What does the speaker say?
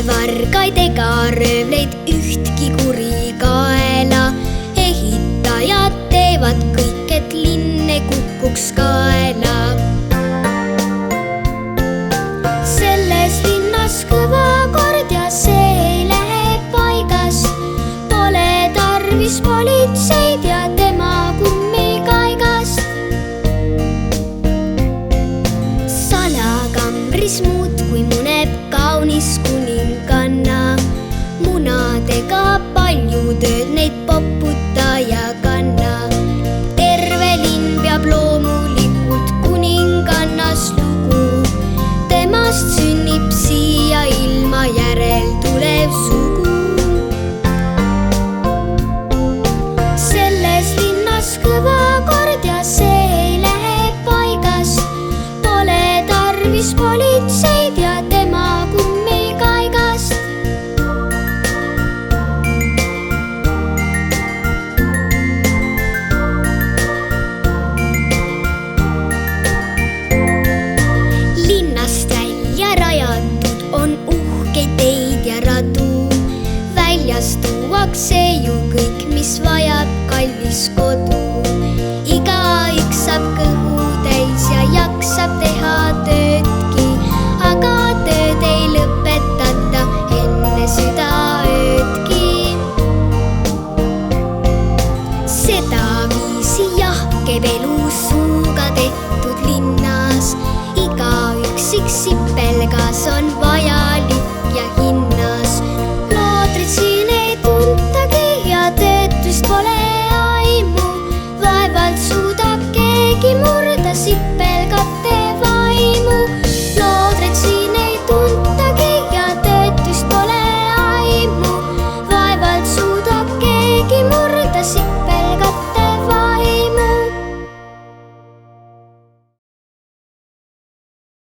vargaid ega röövleid, ühtki kurikaela. Ehitajad teevad kõik, et linn ei kukuks kaela. Selles linnas kõva kord ja see ei lähe paigast. Pole tarvis politseid ja tema kummikaigast. Salakambris muudkui muneb kaunis kuninganna. Munadega palju tööd, neid poputa ja kanna. Terve linn peab loomulikult kuningannas lugu. Temast sünnib siia ilma järel tulev sugu. Selles linnas kõva kord ja see ei lähe paigast. Pole tarvis politseid ja tema kummikaigast. Linnast välja rajatud on uhkeid teid ja radu. Väljas tuuakse ju kõik, mis vajab kallis kodu. Igaüks saab kõhu täis ja jaksab teha töödki, aga tööd ei lõpetata enne südaöödki. Sedaviisi jah, käib elu suuga tehtud linnas. Igaüks üks sipelgas on